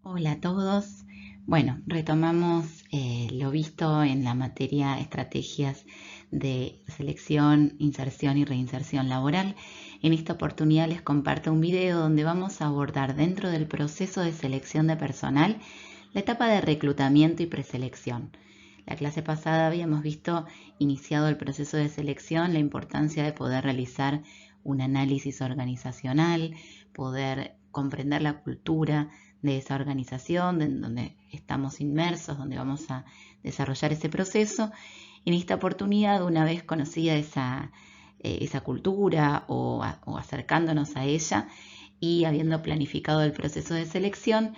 Hola a todos. Bueno, retomamos lo visto en la materia estrategias de selección, inserción y reinserción laboral. En esta oportunidad les comparto un video donde vamos a abordar dentro del proceso de selección de personal la etapa de reclutamiento y preselección. La clase pasada habíamos visto iniciado el proceso de selección, la importancia de poder realizar un análisis organizacional, poder comprender la cultura de esa organización en donde estamos inmersos, donde vamos a desarrollar ese proceso. En esta oportunidad, una vez conocida esa cultura o acercándonos a ella y habiendo planificado el proceso de selección,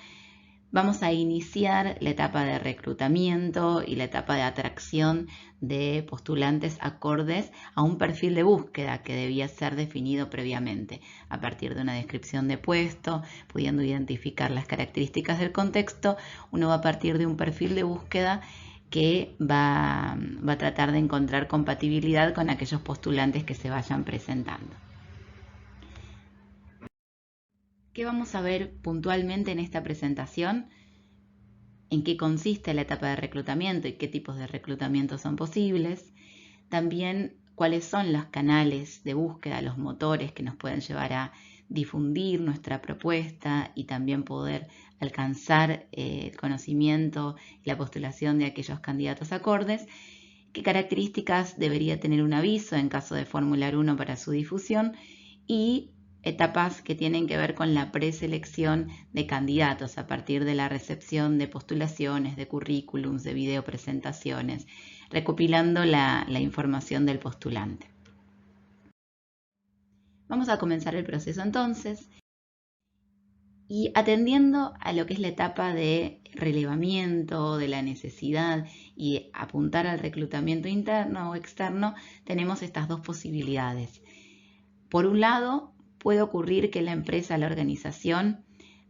vamos a iniciar la etapa de reclutamiento y la etapa de atracción de postulantes acordes a un perfil de búsqueda que debía ser definido previamente, a partir de una descripción de puesto, pudiendo identificar las características del contexto. Uno va a partir de un perfil de búsqueda que va a tratar de encontrar compatibilidad con aquellos postulantes que se vayan presentando. ¿Qué vamos a ver puntualmente en esta presentación? En qué consiste la etapa de reclutamiento y qué tipos de reclutamiento son posibles. También cuáles son los canales de búsqueda, los motores que nos pueden llevar a difundir nuestra propuesta y también poder alcanzar el conocimiento y la postulación de aquellos candidatos acordes. Qué características debería tener un aviso en caso de formular uno para su difusión y etapas que tienen que ver con la preselección de candidatos a partir de la recepción de postulaciones, de currículums, de videopresentaciones, recopilando la información del postulante. Vamos a comenzar el proceso entonces y atendiendo a lo que es la etapa de relevamiento, de la necesidad y apuntar al reclutamiento interno o externo, tenemos estas dos posibilidades. Por un lado, puede ocurrir que la empresa, la organización,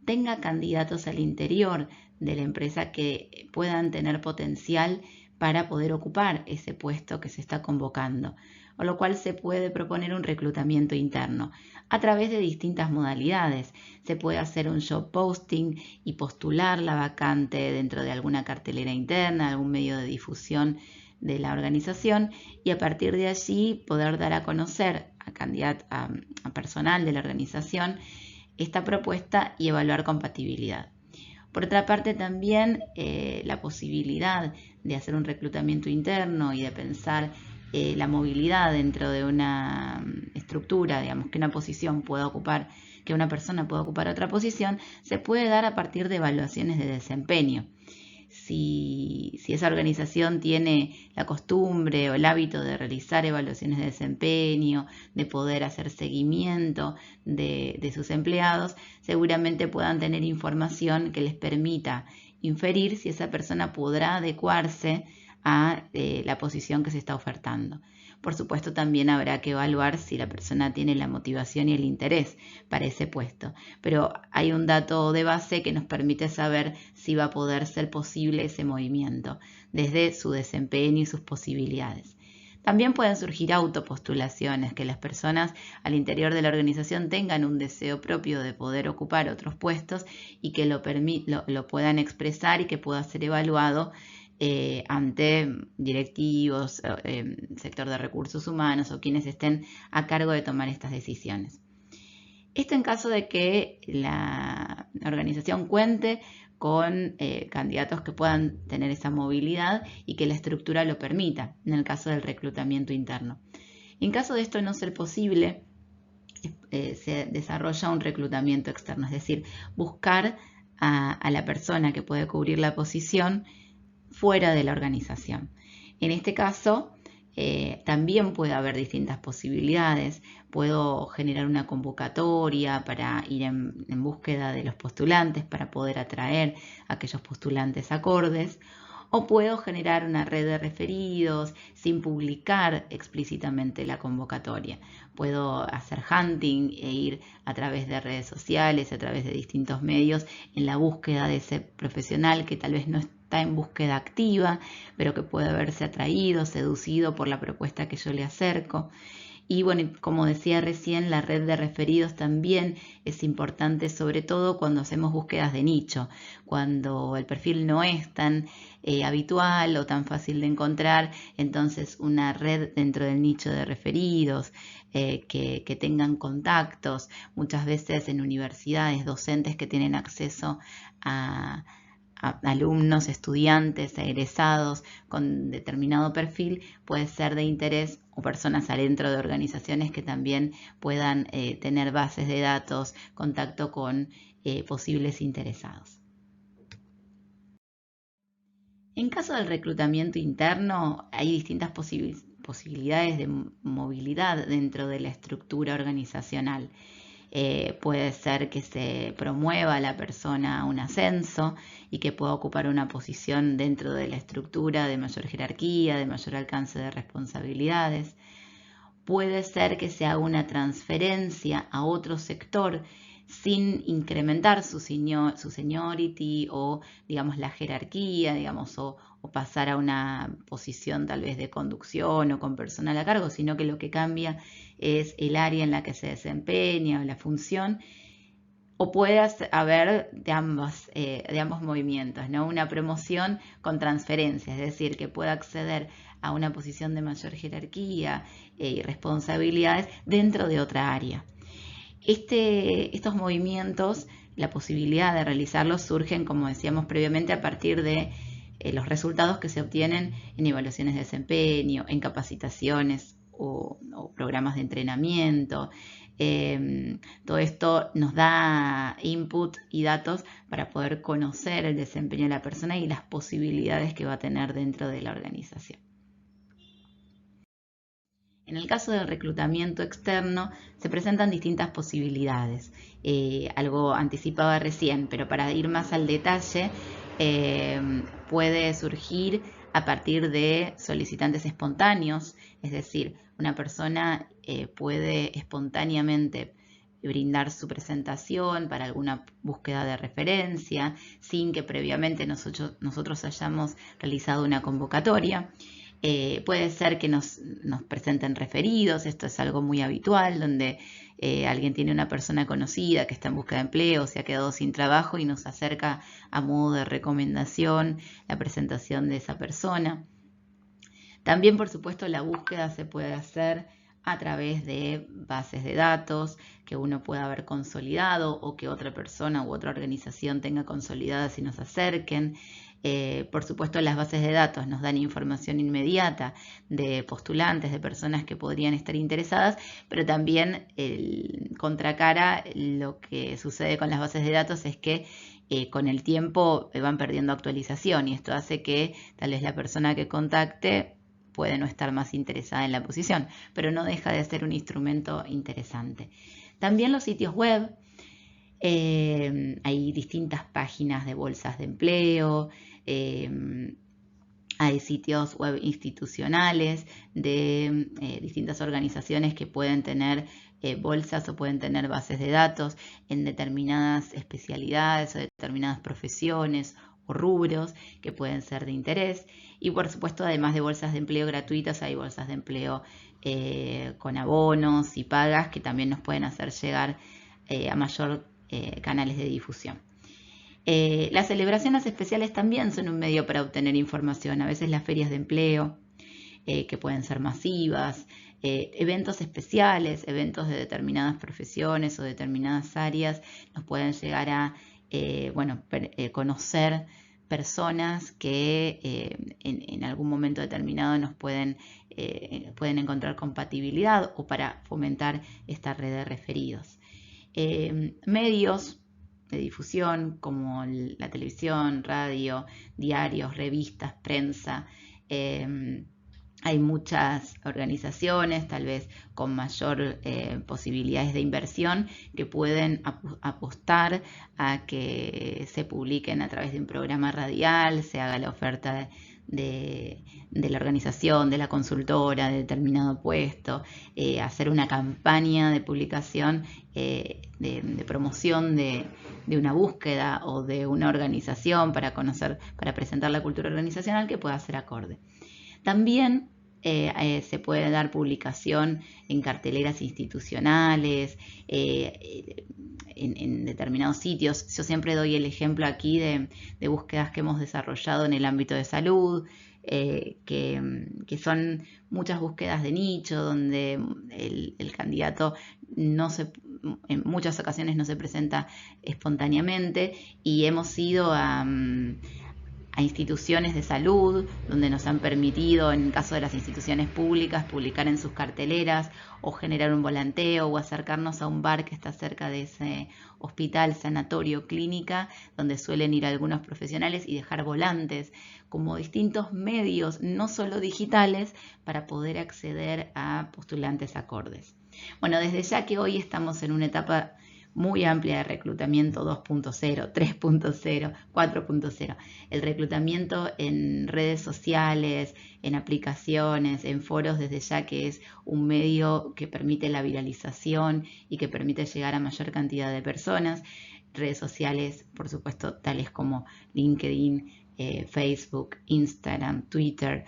tenga candidatos al interior de la empresa que puedan tener potencial para poder ocupar ese puesto que se está convocando, con lo cual se puede proponer un reclutamiento interno a través de distintas modalidades. Se puede hacer un job posting y postular la vacante dentro de alguna cartelera interna, algún medio de difusión de la organización y a partir de allí poder dar a conocer a personal de la organización esta propuesta y evaluar compatibilidad. Por otra parte, también la posibilidad de hacer un reclutamiento interno y de pensar la movilidad dentro de una estructura, digamos, que una posición pueda ocupar, que una persona pueda ocupar otra posición, se puede dar a partir de evaluaciones de desempeño. Si esa organización tiene la costumbre o el hábito de realizar evaluaciones de desempeño, de poder hacer seguimiento de sus empleados, seguramente puedan tener información que les permita inferir si esa persona podrá adecuarse a la posición que se está ofertando. Por supuesto, también habrá que evaluar si la persona tiene la motivación y el interés para ese puesto. Pero hay un dato de base que nos permite saber si va a poder ser posible ese movimiento desde su desempeño y sus posibilidades. También pueden surgir autopostulaciones, que las personas al interior de la organización tengan un deseo propio de poder ocupar otros puestos y que lo puedan expresar y que pueda ser evaluado ante directivos, sector de recursos humanos o quienes estén a cargo de tomar estas decisiones. Esto en caso de que la organización cuente con candidatos que puedan tener esa movilidad y que la estructura lo permita, en el caso del reclutamiento interno. En caso de esto no ser posible, se desarrolla un reclutamiento externo, es decir, buscar a la persona que puede cubrir la posición fuera de la organización. En este caso, también puede haber distintas posibilidades. Puedo generar una convocatoria para ir en búsqueda de los postulantes, para poder atraer a aquellos postulantes acordes, o puedo generar una red de referidos sin publicar explícitamente la convocatoria. Puedo hacer hunting e ir a través de redes sociales, a través de distintos medios en la búsqueda de ese profesional que tal vez no está en búsqueda activa, pero que puede haberse atraído, seducido por la propuesta que yo le acerco. Y bueno, como decía recién, la red de referidos también es importante, sobre todo cuando hacemos búsquedas de nicho, cuando el perfil no es tan habitual o tan fácil de encontrar. Entonces una red dentro del nicho de referidos, que tengan contactos, muchas veces en universidades, docentes que tienen acceso a alumnos, estudiantes, egresados con determinado perfil, puede ser de interés, o personas adentro de organizaciones que también puedan tener bases de datos, contacto con posibles interesados. En caso del reclutamiento interno, hay distintas posibilidades de movilidad dentro de la estructura organizacional. Puede ser que se promueva a la persona un ascenso y que pueda ocupar una posición dentro de la estructura de mayor jerarquía, de mayor alcance de responsabilidades. Puede ser que se haga una transferencia a otro sector sin incrementar su seniority o, digamos, la jerarquía, digamos, o pasar a una posición tal vez de conducción o con personal a cargo, sino que lo que cambia es el área en la que se desempeña o la función. O puede haber de ambos movimientos, ¿no? Una promoción con transferencia, es decir, que pueda acceder a una posición de mayor jerarquía y responsabilidades dentro de otra área. Estos movimientos, la posibilidad de realizarlos surgen, como decíamos previamente, a partir de los resultados que se obtienen en evaluaciones de desempeño, en capacitaciones o programas de entrenamiento. Todo esto nos da input y datos para poder conocer el desempeño de la persona y las posibilidades que va a tener dentro de la organización. En el caso del reclutamiento externo se presentan distintas posibilidades. Algo anticipaba recién, pero para ir más al detalle, puede surgir a partir de solicitantes espontáneos, es decir, una persona puede espontáneamente brindar su presentación para alguna búsqueda de referencia sin que previamente nosotros hayamos realizado una convocatoria. Puede ser que nos presenten referidos, esto es algo muy habitual, donde alguien tiene una persona conocida que está en busca de empleo, se ha quedado sin trabajo y nos acerca a modo de recomendación la presentación de esa persona. También, por supuesto, la búsqueda se puede hacer a través de bases de datos que uno pueda haber consolidado o que otra persona u otra organización tenga consolidadas y nos acerquen. Por supuesto, las bases de datos nos dan información inmediata de postulantes, de personas que podrían estar interesadas, pero también contracara lo que sucede con las bases de datos es que con el tiempo van perdiendo actualización y esto hace que tal vez la persona que contacte puede no estar más interesada en la posición, pero no deja de ser un instrumento interesante. También los sitios web, hay distintas páginas de bolsas de empleo, hay sitios web institucionales de distintas organizaciones que pueden tener bolsas o pueden tener bases de datos en determinadas especialidades o determinadas profesiones o rubros que pueden ser de interés. Y por supuesto, además de bolsas de empleo gratuitas, hay bolsas de empleo con abonos y pagas que también nos pueden hacer llegar a mayor canales de difusión. Las celebraciones especiales también son un medio para obtener información. A veces las ferias de empleo, que pueden ser masivas, eventos especiales, eventos de determinadas profesiones o determinadas áreas, nos pueden llegar a conocer personas que en algún momento determinado nos pueden encontrar compatibilidad o para fomentar esta red de referidos. Medios de difusión como la televisión, radio, diarios, revistas, prensa. Hay muchas organizaciones, tal vez con mayor posibilidades de inversión, que pueden apostar a que se publiquen a través de un programa radial, se haga la oferta de la organización, de la consultora, de determinado puesto, hacer una campaña de publicación, de promoción de una búsqueda o de una organización para conocer, para presentar la cultura organizacional que pueda ser acorde. También se puede dar publicación en carteleras institucionales, en determinados sitios. Yo siempre doy el ejemplo aquí de búsquedas que hemos desarrollado en el ámbito de salud, que son muchas búsquedas de nicho, donde el candidato en muchas ocasiones no se presenta espontáneamente, y hemos ido a instituciones de salud, donde nos han permitido, en el caso de las instituciones públicas, publicar en sus carteleras o generar un volanteo o acercarnos a un bar que está cerca de ese hospital, sanatorio, clínica, donde suelen ir algunos profesionales, y dejar volantes como distintos medios, no solo digitales, para poder acceder a postulantes acordes. Bueno, desde ya que hoy estamos en una etapa muy amplia de reclutamiento 2.0, 3.0, 4.0. El reclutamiento en redes sociales, en aplicaciones, en foros, desde ya que es un medio que permite la viralización y que permite llegar a mayor cantidad de personas. Redes sociales, por supuesto, tales como LinkedIn, Facebook, Instagram, Twitter,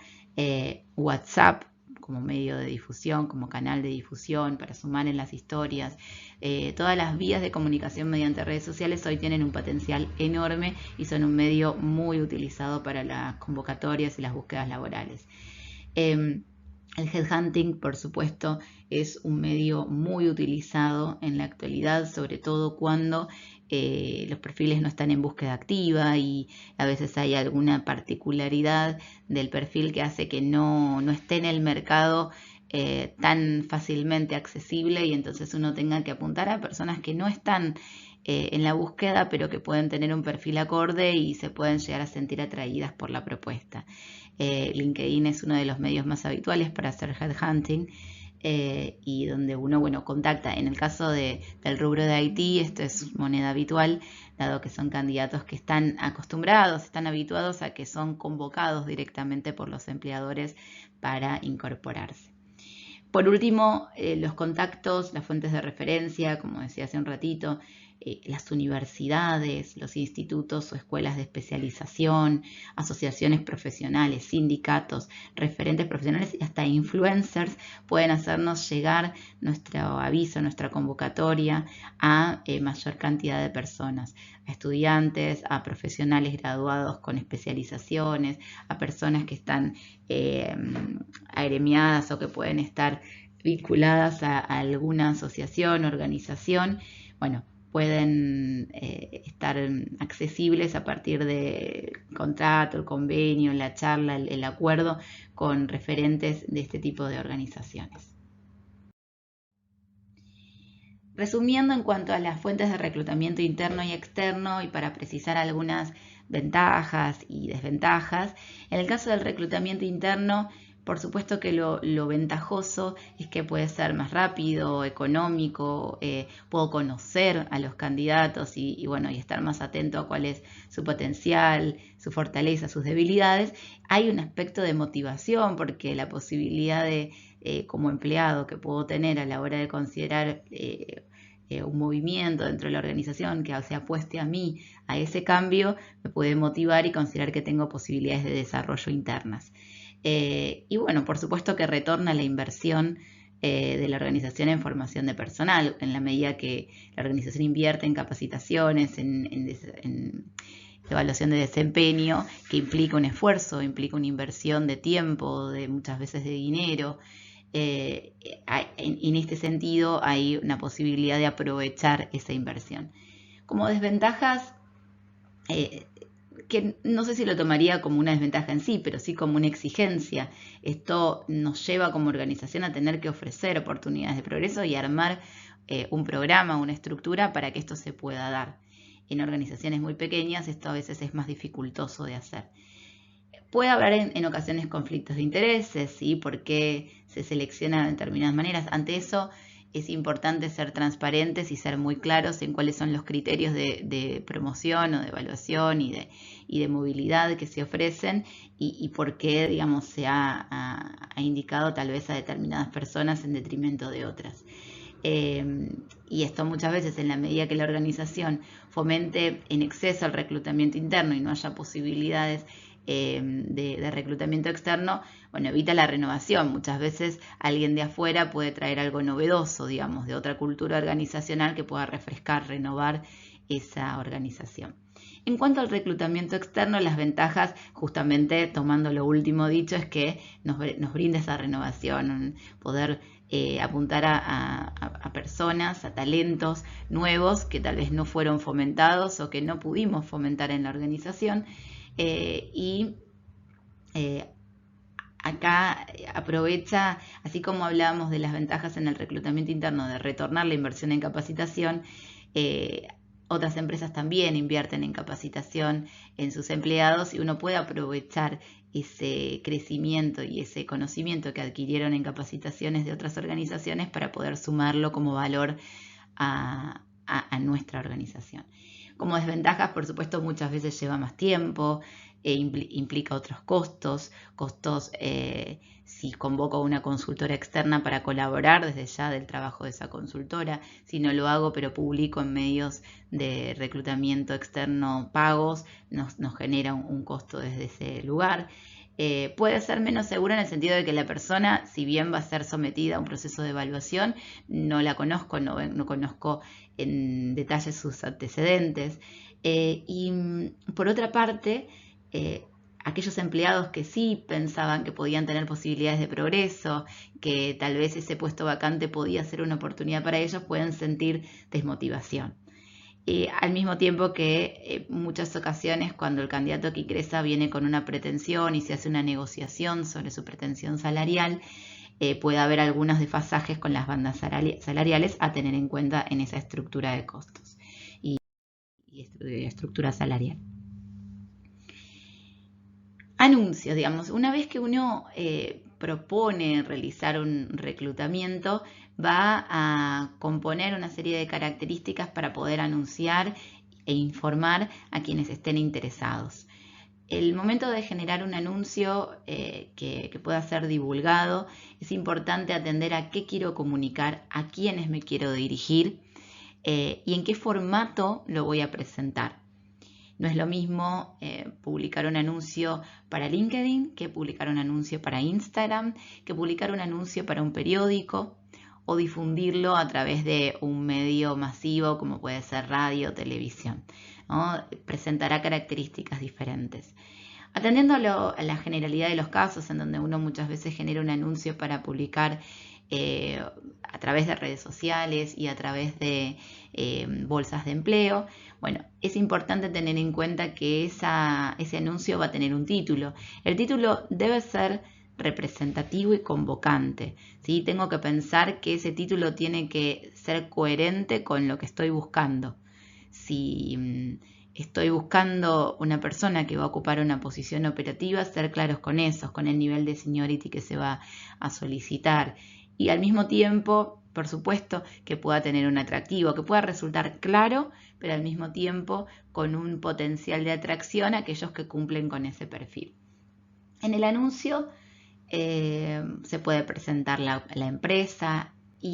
WhatsApp, como medio de difusión, como canal de difusión para sumar en las historias. Todas las vías de comunicación mediante redes sociales hoy tienen un potencial enorme y son un medio muy utilizado para las convocatorias y las búsquedas laborales. El headhunting, por supuesto, es un medio muy utilizado en la actualidad, sobre todo cuando los perfiles no están en búsqueda activa y a veces hay alguna particularidad del perfil que hace que no esté en el mercado tan fácilmente accesible, y entonces uno tenga que apuntar a personas que no están en la búsqueda, pero que pueden tener un perfil acorde y se pueden llegar a sentir atraídas por la propuesta. LinkedIn es uno de los medios más habituales para hacer headhunting, y donde uno, contacta. En el caso del rubro de IT, esto es moneda habitual, dado que son candidatos que están acostumbrados, están habituados a que son convocados directamente por los empleadores para incorporarse. Por último, los contactos, las fuentes de referencia, como decía hace un ratito, las universidades, los institutos o escuelas de especialización, asociaciones profesionales, sindicatos, referentes profesionales y hasta influencers pueden hacernos llegar nuestro aviso, nuestra convocatoria a mayor cantidad de personas, a estudiantes, a profesionales graduados con especializaciones, a personas que están agremiadas o que pueden estar vinculadas a alguna asociación, organización. Bueno, pueden estar accesibles a partir del contrato, el convenio, la charla, el acuerdo con referentes de este tipo de organizaciones. Resumiendo en cuanto a las fuentes de reclutamiento interno y externo, y para precisar algunas ventajas y desventajas, en el caso del reclutamiento interno, por supuesto que lo ventajoso es que puede ser más rápido, económico, puedo conocer a los candidatos y estar más atento a cuál es su potencial, su fortaleza, sus debilidades. Hay un aspecto de motivación, porque la posibilidad de, como empleado que puedo tener a la hora de considerar un movimiento dentro de la organización que se apueste a mí, a ese cambio, me puede motivar y considerar que tengo posibilidades de desarrollo internas. Por supuesto que retorna la inversión de la organización en formación de personal, en la medida que la organización invierte en capacitaciones, en evaluación de desempeño, que implica un esfuerzo, implica una inversión de tiempo, de muchas veces de dinero. En este sentido hay una posibilidad de aprovechar esa inversión. Como desventajas, que no sé si lo tomaría como una desventaja en sí, pero sí como una exigencia. Esto nos lleva como organización a tener que ofrecer oportunidades de progreso y armar un programa, una estructura para que esto se pueda dar. En organizaciones muy pequeñas esto a veces es más dificultoso de hacer. Puede haber en ocasiones conflictos de intereses, ¿sí? Porque se selecciona de determinadas maneras. Ante eso es importante ser transparentes y ser muy claros en cuáles son los criterios de promoción o de evaluación y de movilidad que se ofrecen y por qué, digamos, se ha indicado tal vez a determinadas personas en detrimento de otras. Y esto muchas veces, en la medida que la organización fomente en exceso el reclutamiento interno y no haya posibilidades de reclutamiento externo, bueno, evita la renovación. Muchas veces alguien de afuera puede traer algo novedoso, digamos, de otra cultura organizacional que pueda refrescar, renovar esa organización. En cuanto al reclutamiento externo, las ventajas, justamente tomando lo último dicho, es que nos brinda esa renovación, poder apuntar a personas, a talentos nuevos que tal vez no fueron fomentados o que no pudimos fomentar en la organización. Acá aprovecha, así como hablábamos de las ventajas en el reclutamiento interno, de retornar la inversión en capacitación, otras empresas también invierten en capacitación en sus empleados y uno puede aprovechar ese crecimiento y ese conocimiento que adquirieron en capacitaciones de otras organizaciones para poder sumarlo como valor a nuestra organización. Como desventajas, por supuesto, muchas veces lleva más tiempo, implica otros costos, si convoco a una consultora externa para colaborar desde ya del trabajo de esa consultora, si no lo hago pero publico en medios de reclutamiento externo pagos, nos genera un costo desde ese lugar. Puede ser menos segura en el sentido de que la persona, si bien va a ser sometida a un proceso de evaluación, no la conozco, no conozco en detalle sus antecedentes. Y por otra parte, aquellos empleados que sí pensaban que podían tener posibilidades de progreso, que tal vez ese puesto vacante podía ser una oportunidad para ellos, pueden sentir desmotivación. Al mismo tiempo que muchas ocasiones cuando el candidato que ingresa viene con una pretensión y se hace una negociación sobre su pretensión salarial, puede haber algunos desfasajes con las bandas salariales a tener en cuenta en esa estructura de costos y estructura salarial. Anuncios, digamos, una vez que uno propone realizar un reclutamiento, va a componer una serie de características para poder anunciar e informar a quienes estén interesados. El momento de generar un anuncio que pueda ser divulgado, es importante atender a qué quiero comunicar, a quiénes me quiero dirigir y en qué formato lo voy a presentar. No es lo mismo publicar un anuncio para LinkedIn que publicar un anuncio para Instagram, que publicar un anuncio para un periódico o difundirlo a través de un medio masivo como puede ser radio o televisión, ¿no? Presentará características diferentes. Atendiendo a la generalidad de los casos en donde uno muchas veces genera un anuncio para publicar a través de redes sociales y a través de bolsas de empleo, bueno, es importante tener en cuenta que ese anuncio va a tener un título. El título debe ser representativo y convocante, ¿sí? Tengo que pensar que ese título tiene que ser coherente con lo que estoy buscando. Si estoy buscando una persona que va a ocupar una posición operativa, ser claros con eso, con el nivel de seniority que se va a solicitar. Y al mismo tiempo, por supuesto, que pueda tener un atractivo, que pueda resultar claro, pero al mismo tiempo con un potencial de atracción a aquellos que cumplen con ese perfil. En el anuncio se puede presentar la empresa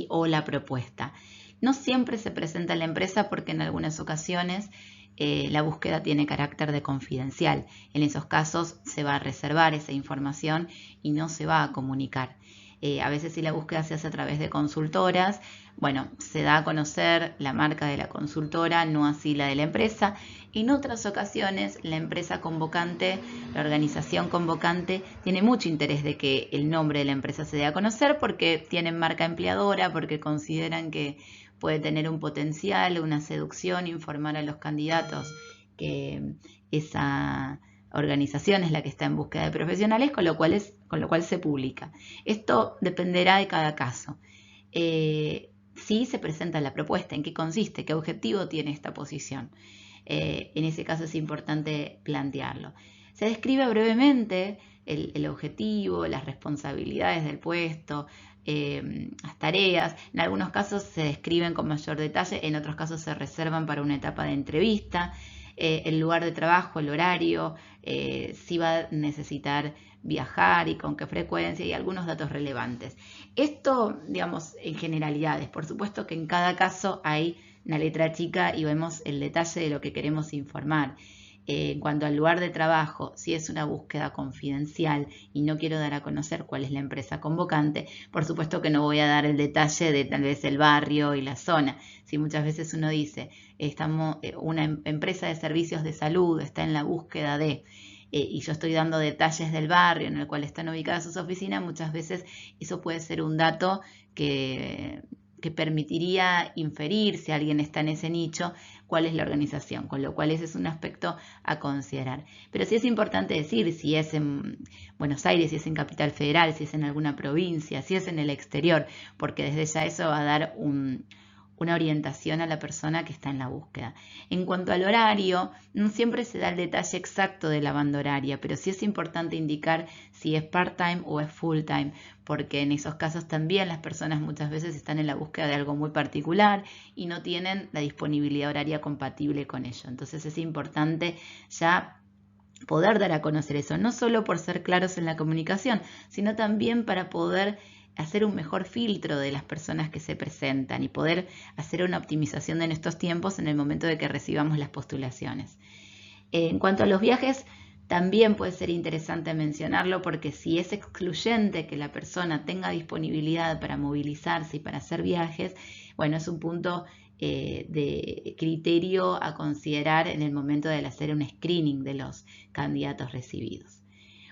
o la propuesta. No siempre se presenta la empresa porque en algunas ocasiones la búsqueda tiene carácter de confidencial. En esos casos se va a reservar esa información y no se va a comunicar. A veces si la búsqueda se hace a través de consultoras, bueno, se da a conocer la marca de la consultora, no así la de la empresa. En otras ocasiones la empresa convocante, la organización convocante, tiene mucho interés de que el nombre de la empresa se dé a conocer porque tienen marca empleadora, porque consideran que puede tener un potencial, una seducción, informar a los candidatos que esa organización es la que está en búsqueda de profesionales, con lo cual se publica. Esto dependerá de cada caso. Si se presenta la propuesta, en qué consiste, qué objetivo tiene esta posición. En ese caso es importante plantearlo. Se describe brevemente el objetivo, las responsabilidades del puesto, las tareas. En algunos casos se describen con mayor detalle, en otros casos se reservan para una etapa de entrevista. El lugar de trabajo, el horario, si va a necesitar viajar y con qué frecuencia y algunos datos relevantes. Esto, digamos, en generalidades. Por supuesto que en cada caso hay una letra chica y vemos el detalle de lo que queremos informar. En cuanto al lugar de trabajo, si es una búsqueda confidencial y no quiero dar a conocer cuál es la empresa convocante, por supuesto que no voy a dar el detalle de tal vez el barrio y la zona. Si muchas veces uno dice, una empresa de servicios de salud está en la búsqueda de, y yo estoy dando detalles del barrio en el cual están ubicadas sus oficinas, muchas veces eso puede ser un dato que permitiría inferir, si alguien está en ese nicho, cuál es la organización, con lo cual ese es un aspecto a considerar. Pero sí es importante decir si es en Buenos Aires, si es en Capital Federal, si es en alguna provincia, si es en el exterior, porque desde ya eso va a dar una orientación a la persona que está en la búsqueda. En cuanto al horario, no siempre se da el detalle exacto de la banda horaria, pero sí es importante indicar si es part-time o es full-time, porque en esos casos también las personas muchas veces están en la búsqueda de algo muy particular y no tienen la disponibilidad horaria compatible con ello. Entonces es importante ya poder dar a conocer eso, no solo por ser claros en la comunicación, sino también para poder hacer un mejor filtro de las personas que se presentan y poder hacer una optimización en estos tiempos en el momento de que recibamos las postulaciones. En cuanto a los viajes, también puede ser interesante mencionarlo porque si es excluyente que la persona tenga disponibilidad para movilizarse y para hacer viajes, bueno, es un punto de criterio a considerar en el momento de hacer un screening de los candidatos recibidos.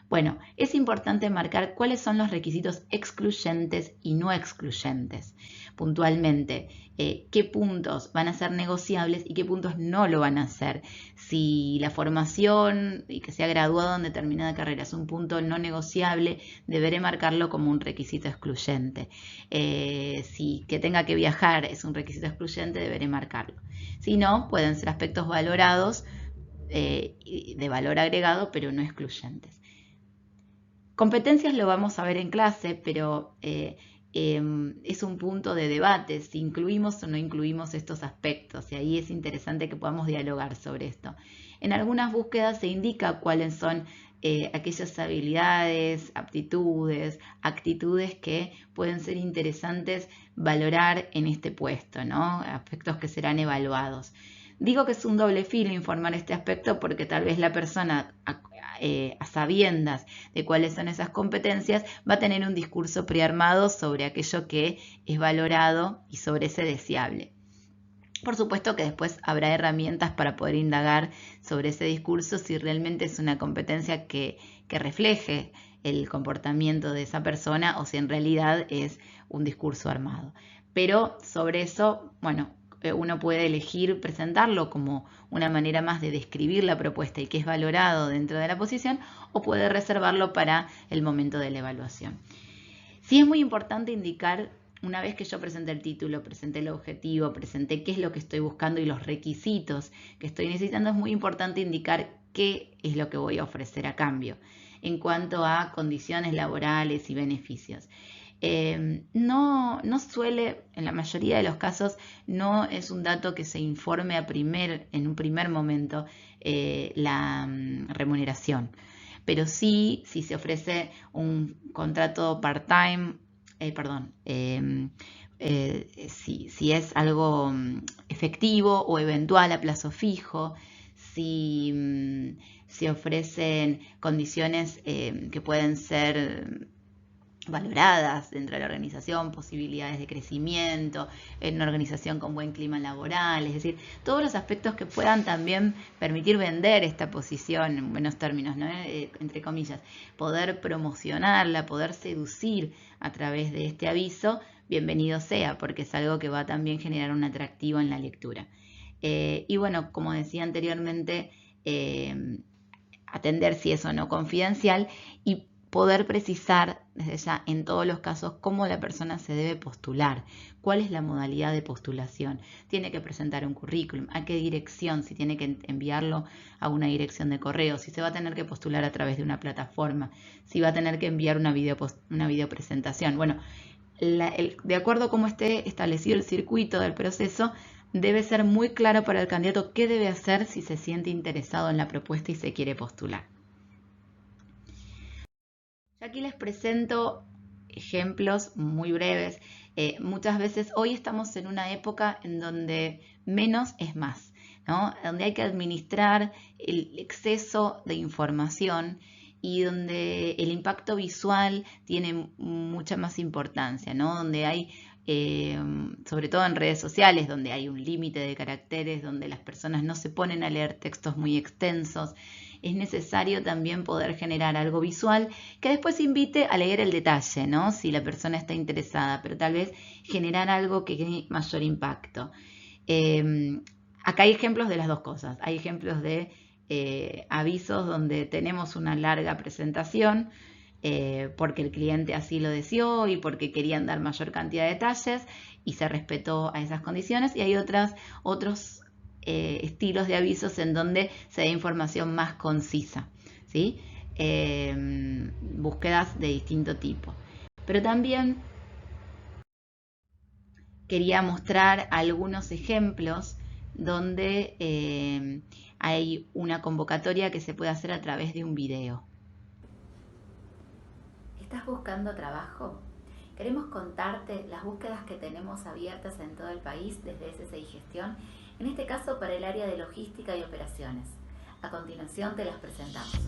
Bueno, es importante marcar cuáles son los requisitos excluyentes y no excluyentes. Puntualmente, qué puntos van a ser negociables y qué puntos no lo van a ser. Si la formación y que sea graduado en determinada carrera es un punto no negociable, deberé marcarlo como un requisito excluyente. Si que tenga que viajar es un requisito excluyente, deberé marcarlo. Si no, pueden ser aspectos valorados de valor agregado, pero no excluyentes. Competencias lo vamos a ver en clase, pero es un punto de debate si incluimos o no incluimos estos aspectos, y ahí es interesante que podamos dialogar sobre esto. En algunas búsquedas se indica cuáles son aquellas habilidades, aptitudes, actitudes que pueden ser interesantes valorar en este puesto, ¿no? Aspectos que serán evaluados. Digo que es un doble filo informar este aspecto porque tal vez la persona a sabiendas de cuáles son esas competencias va a tener un discurso prearmado sobre aquello que es valorado y sobre ese deseable. Por supuesto que después habrá herramientas para poder indagar sobre ese discurso si realmente es una competencia que refleje el comportamiento de esa persona o si en realidad es un discurso armado. Pero sobre eso, bueno, uno puede elegir presentarlo como una manera más de describir la propuesta y que es valorado dentro de la posición, o puede reservarlo para el momento de la evaluación. Sí es muy importante indicar, una vez que yo presenté el título, presenté el objetivo, presenté qué es lo que estoy buscando y los requisitos que estoy necesitando, es muy importante indicar qué es lo que voy a ofrecer a cambio en cuanto a condiciones laborales y beneficios. No suele, en la mayoría de los casos, no es un dato que se informe en un primer momento la remuneración. Pero sí, si se ofrece un contrato part-time, si es algo efectivo o eventual a plazo fijo, si se ofrecen condiciones que pueden ser valoradas dentro de la organización, posibilidades de crecimiento, en una organización con buen clima laboral, es decir, todos los aspectos que puedan también permitir vender esta posición en buenos términos, ¿no? Entre comillas, poder promocionarla, poder seducir a través de este aviso, bienvenido sea, porque es algo que va a también generar un atractivo en la lectura. Y bueno, como decía anteriormente, atender si es o no confidencial y poder precisar desde ya en todos los casos cómo la persona se debe postular, cuál es la modalidad de postulación. Tiene que presentar un currículum, a qué dirección, si tiene que enviarlo a una dirección de correo, si se va a tener que postular a través de una plataforma, si va a tener que enviar una videopresentación. Bueno, de acuerdo a cómo esté establecido el circuito del proceso, debe ser muy claro para el candidato qué debe hacer si se siente interesado en la propuesta y se quiere postular. Aquí les presento ejemplos muy breves. Muchas veces hoy estamos en una época en donde menos es más. ¿no? Donde hay que administrar el exceso de información y donde el impacto visual tiene mucha más importancia, ¿no? Donde hay, sobre todo en redes sociales, donde hay un límite de caracteres, donde las personas no se ponen a leer textos muy extensos, es necesario también poder generar algo visual que después invite a leer el detalle, ¿no? Si la persona está interesada, pero tal vez generar algo que tenga mayor impacto. Acá hay ejemplos de las dos cosas. Hay ejemplos de avisos donde tenemos una larga presentación porque el cliente así lo deseó y porque querían dar mayor cantidad de detalles y se respetó a esas condiciones. Y hay otros estilos de avisos en donde se da información más concisa, ¿sí? Búsquedas de distinto tipo. Pero también quería mostrar algunos ejemplos donde hay una convocatoria que se puede hacer a través de un video. ¿Estás buscando trabajo? Queremos contarte las búsquedas que tenemos abiertas en todo el país desde SCI Gestión, en este caso para el área de logística y operaciones. A continuación te las presentamos.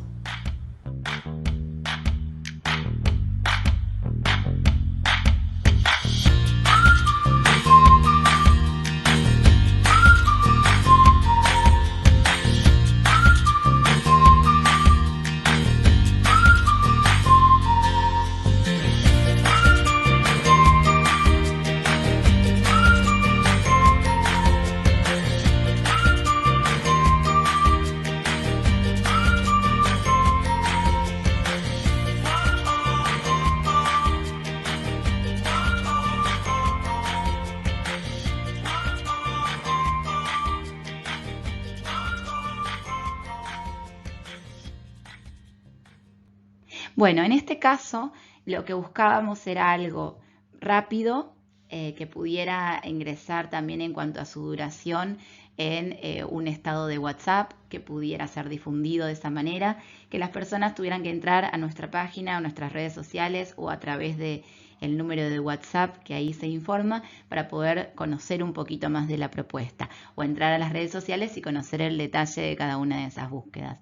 Bueno, en este caso lo que buscábamos era algo rápido, que pudiera ingresar también en cuanto a su duración en un estado de WhatsApp, que pudiera ser difundido de esa manera, que las personas tuvieran que entrar a nuestra página, a nuestras redes sociales o a través de el número de WhatsApp que ahí se informa para poder conocer un poquito más de la propuesta o entrar a las redes sociales y conocer el detalle de cada una de esas búsquedas.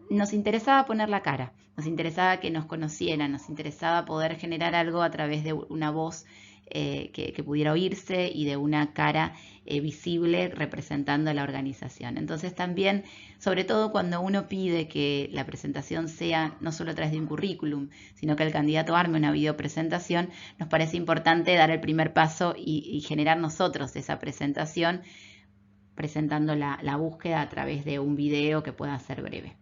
Nos interesaba poner la cara, nos interesaba que nos conocieran, nos interesaba poder generar algo a través de una voz que pudiera oírse y de una cara visible representando a la organización. Entonces también, sobre todo cuando uno pide que la presentación sea no solo a través de un currículum, sino que el candidato arme una videopresentación, nos parece importante dar el primer paso y generar nosotros esa presentación presentando la búsqueda a través de un video que pueda ser breve.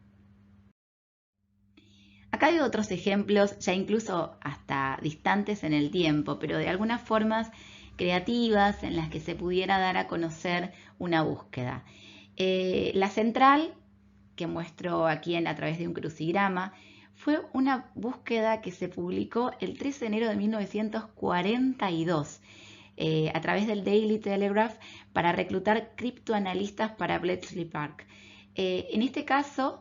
Acá hay otros ejemplos, ya incluso hasta distantes en el tiempo, pero de algunas formas creativas en las que se pudiera dar a conocer una búsqueda. La central, que muestro aquí a través de un crucigrama, fue una búsqueda que se publicó el 13 de enero de 1942 a través del Daily Telegraph para reclutar criptoanalistas para Bletchley Park. En este caso,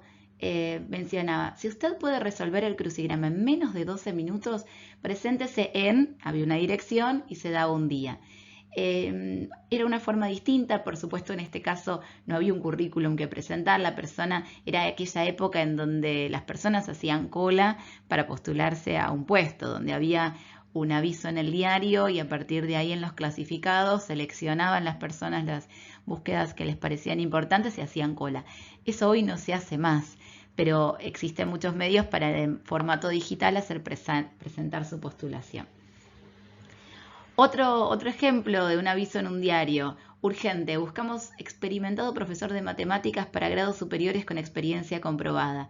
mencionaba, si usted puede resolver el crucigrama en menos de 12 minutos, preséntese había una dirección y se daba un día. Era una forma distinta, por supuesto en este caso no había un currículum que presentar, la persona era aquella época en donde las personas hacían cola para postularse a un puesto, donde había un aviso en el diario y a partir de ahí en los clasificados seleccionaban las personas las búsquedas que les parecían importantes y hacían cola. Eso hoy no se hace más, pero existen muchos medios para en formato digital presentar su postulación. Otro ejemplo de un aviso en un diario, urgente, buscamos experimentado profesor de matemáticas para grados superiores con experiencia comprobada.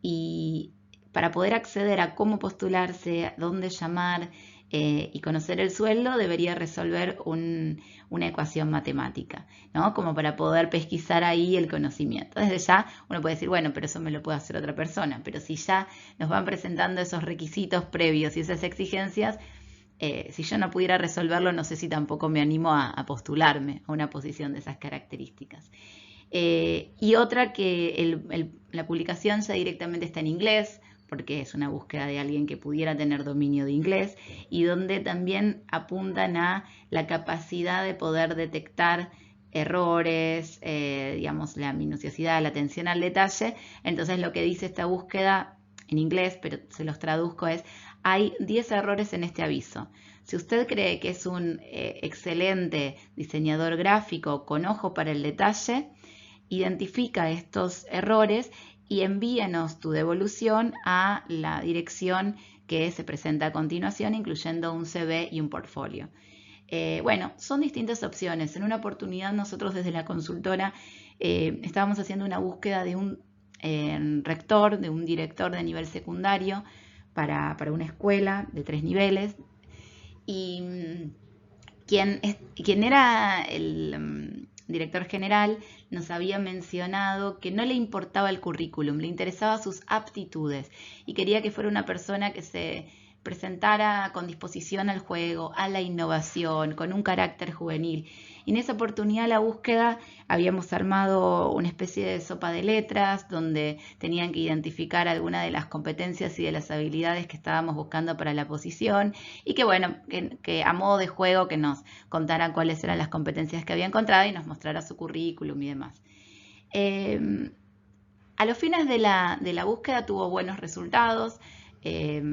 Y para poder acceder a cómo postularse, a dónde llamar y conocer el sueldo, debería resolver una ecuación matemática, ¿no? Como para poder pesquisar ahí el conocimiento. Desde ya uno puede decir, bueno, pero eso me lo puede hacer otra persona, pero si ya nos van presentando esos requisitos previos y esas exigencias, si yo no pudiera resolverlo, no sé si tampoco me animo a postularme a una posición de esas características. Y otra que la publicación ya directamente está en inglés, porque es una búsqueda de alguien que pudiera tener dominio de inglés y donde también apuntan a la capacidad de poder detectar errores, digamos, la minuciosidad, la atención al detalle. Entonces lo que dice esta búsqueda en inglés, pero se los traduzco, es: hay 10 errores en este aviso. Si usted cree que es un excelente diseñador gráfico con ojo para el detalle, identifica estos errores y envíenos tu devolución a la dirección que se presenta a continuación, incluyendo un CV y un portfolio. Bueno, son distintas opciones. En una oportunidad nosotros desde la consultora estábamos haciendo una búsqueda de un rector, de un director de nivel secundario para una escuela de 3 niveles, y quien era el director general nos había mencionado que no le importaba el currículum, le interesaba sus aptitudes y quería que fuera una persona que se presentara con disposición al juego, a la innovación, con un carácter juvenil. Y en esa oportunidad la búsqueda habíamos armado una especie de sopa de letras donde tenían que identificar algunas de las competencias y de las habilidades que estábamos buscando para la posición, y que bueno, que a modo de juego que nos contara cuáles eran las competencias que había encontrado y nos mostrara su currículum y demás. A los fines de la búsqueda tuvo buenos resultados.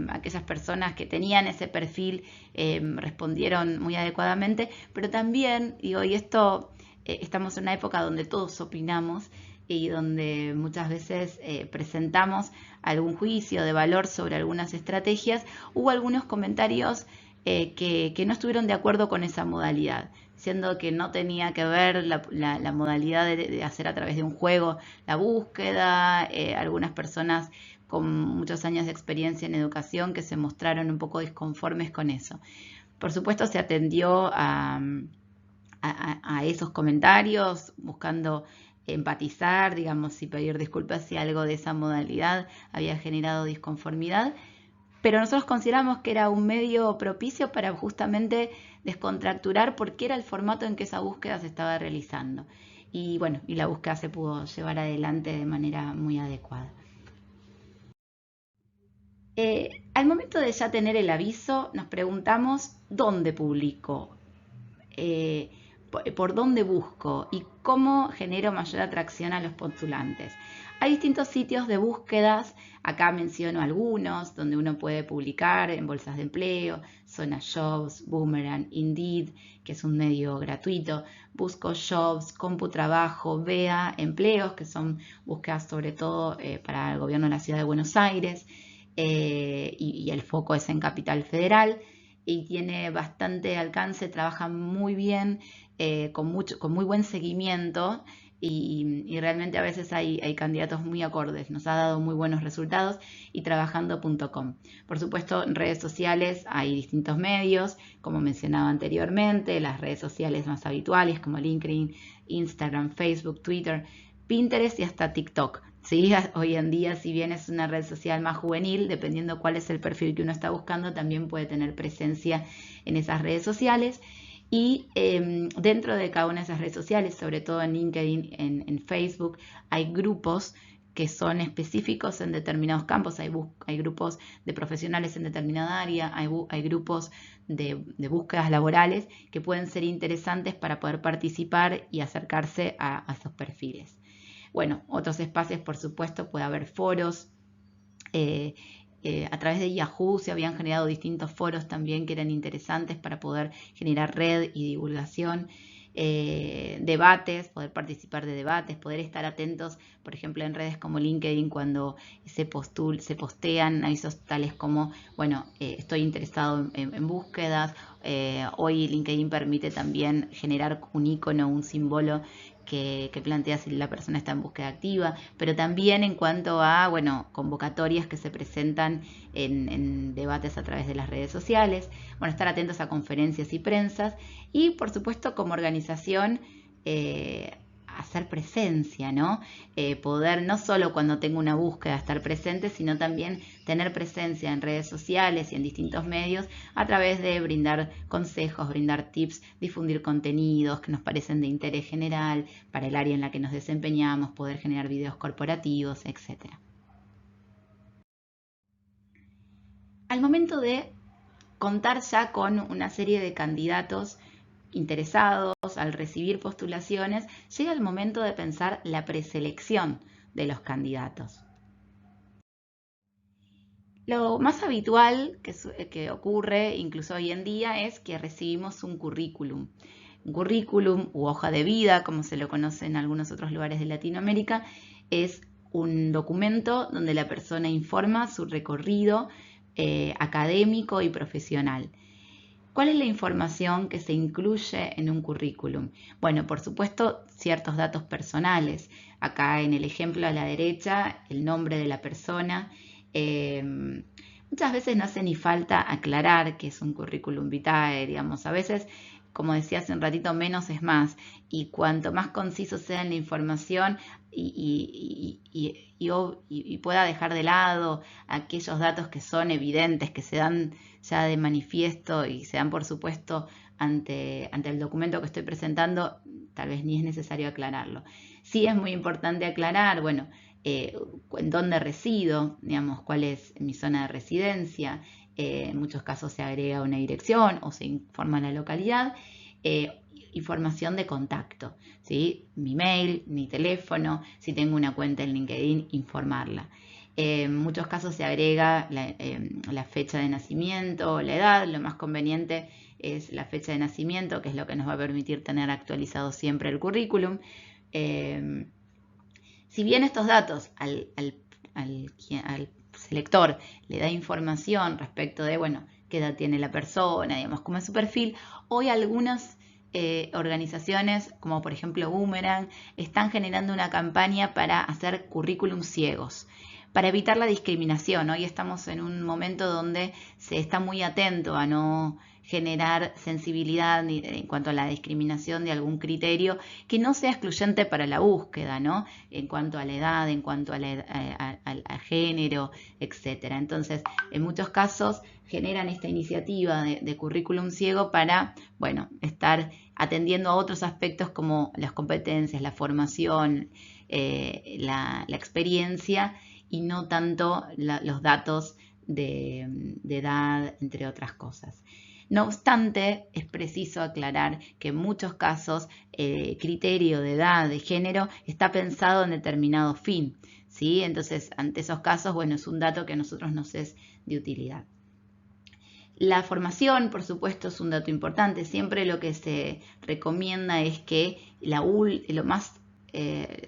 Aquellas personas que tenían ese perfil respondieron muy adecuadamente, pero también, y esto, estamos en una época donde todos opinamos y donde muchas veces presentamos algún juicio de valor sobre algunas estrategias. Hubo algunos comentarios que no estuvieron de acuerdo con esa modalidad, siendo que no tenía que ver la modalidad de hacer a través de un juego la búsqueda. Algunas personas con muchos años de experiencia en educación que se mostraron un poco disconformes con eso. Por supuesto, se atendió a esos comentarios buscando empatizar, digamos, y pedir disculpas si algo de esa modalidad había generado disconformidad, pero nosotros consideramos que era un medio propicio para justamente descontracturar porque era el formato en que esa búsqueda se estaba realizando. Y bueno, y la búsqueda se pudo llevar adelante de manera muy adecuada. Al momento de ya tener el aviso, nos preguntamos dónde publico, por dónde busco y cómo genero mayor atracción a los postulantes. Hay distintos sitios de búsquedas, acá menciono algunos, donde uno puede publicar en bolsas de empleo: Zona Jobs, Boomerang, Indeed, que es un medio gratuito, Busco Jobs, CompuTrabajo, Vea Empleos, que son búsquedas sobre todo para el gobierno de la ciudad de Buenos Aires, y el foco es en Capital Federal y tiene bastante alcance, trabaja muy bien, con muy buen seguimiento, y realmente a veces hay candidatos muy acordes. Nos ha dado muy buenos resultados. Y trabajando.com. Por supuesto, en redes sociales hay distintos medios, como mencionaba anteriormente, las redes sociales más habituales como LinkedIn, Instagram, Facebook, Twitter, Pinterest y hasta TikTok. ¿Sí? Hoy en día, si bien es una red social más juvenil, dependiendo cuál es el perfil que uno está buscando, también puede tener presencia en esas redes sociales. Y dentro de cada una de esas redes sociales, sobre todo en LinkedIn, en Facebook, hay grupos que son específicos en determinados campos. Hay grupos de profesionales en determinada área, hay grupos de búsquedas laborales que pueden ser interesantes para poder participar y acercarse a esos perfiles. Bueno, otros espacios, por supuesto, puede haber foros. A través de Yahoo se habían generado distintos foros también que eran interesantes para poder generar red y divulgación. Debates, poder participar de debates, poder estar atentos, por ejemplo, en redes como LinkedIn, cuando se postean avisos tales como, bueno, estoy interesado en búsquedas. Hoy LinkedIn permite también generar un icono, un símbolo que plantea si la persona está en búsqueda activa, pero también en cuanto a, bueno, convocatorias que se presentan en debates a través de las redes sociales. Bueno, estar atentos a conferencias y prensas, y por supuesto como organización hacer presencia, ¿no? Poder no solo cuando tengo una búsqueda estar presente, sino también tener presencia en redes sociales y en distintos medios a través de brindar consejos, brindar tips, difundir contenidos que nos parecen de interés general para el área en la que nos desempeñamos, poder generar videos corporativos, etc. Al momento de contar ya con una serie de candidatos interesados, al recibir postulaciones, llega el momento de pensar la preselección de los candidatos. Lo más habitual que ocurre, incluso hoy en día, es que recibimos un currículum. Un currículum u hoja de vida, como se lo conoce en algunos otros lugares de Latinoamérica, es un documento donde la persona informa su recorrido académico y profesional. ¿Cuál es la información que se incluye en un currículum? Bueno, por supuesto, ciertos datos personales. Acá en el ejemplo a la derecha, el nombre de la persona. Muchas veces no hace ni falta aclarar que es un currículum vitae, digamos. A veces, como decía hace un ratito, menos es más. Y cuanto más conciso sea en la información y pueda dejar de lado aquellos datos que son evidentes, que se dan ya de manifiesto y se dan por supuesto ante el documento que estoy presentando, tal vez ni es necesario aclararlo. Sí es muy importante aclarar, bueno, en dónde resido, digamos, cuál es mi zona de residencia. En muchos casos se agrega una dirección o se informa la localidad. Información de contacto, ¿sí? Mi mail, mi teléfono, si tengo una cuenta en LinkedIn, informarla. En muchos casos se agrega la fecha de nacimiento, la edad. Lo más conveniente es la fecha de nacimiento, que es lo que nos va a permitir tener actualizado siempre el currículum. Si bien estos datos al selector le da información respecto de, bueno, qué edad tiene la persona, digamos, cómo es su perfil, hoy algunas organizaciones, como por ejemplo Boomerang, están generando una campaña para hacer currículum ciegos, para evitar la discriminación. Hoy estamos en un momento donde se está muy atento a no generar sensibilidad en cuanto a la discriminación de algún criterio que no sea excluyente para la búsqueda, ¿no? En cuanto a la edad, en cuanto a género, etc. Entonces, en muchos casos generan esta iniciativa de currículum ciego para, bueno, estar atendiendo a otros aspectos como las competencias, la formación, la experiencia, y no tanto los datos de edad, entre otras cosas. No obstante, es preciso aclarar que en muchos casos el criterio de edad, de género, está pensado en determinado fin, ¿sí? Entonces, ante esos casos, bueno, es un dato que a nosotros nos es de utilidad. La formación, por supuesto, es un dato importante. Siempre lo que se recomienda es que lo más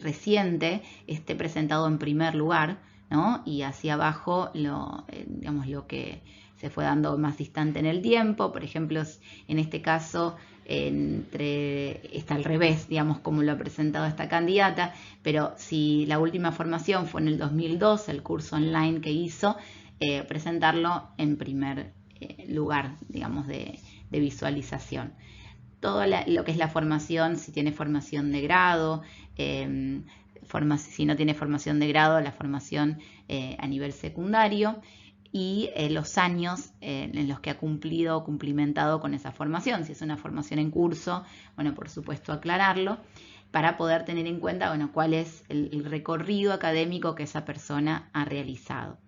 reciente esté presentado en primer lugar, ¿no? Y hacia abajo digamos, lo que se fue dando más distante en el tiempo. Por ejemplo, en este caso está al revés, digamos, como lo ha presentado esta candidata, pero si la última formación fue en el 2002, el curso online que hizo, presentarlo en primer lugar, digamos, de visualización. Todo lo que es la formación, si tiene formación de grado, si no tiene formación de grado, la formación a nivel secundario, y los años en los que ha cumplido o cumplimentado con esa formación. Si es una formación en curso, bueno, por supuesto aclararlo, para poder tener en cuenta, bueno, cuál es el recorrido académico que esa persona ha realizado.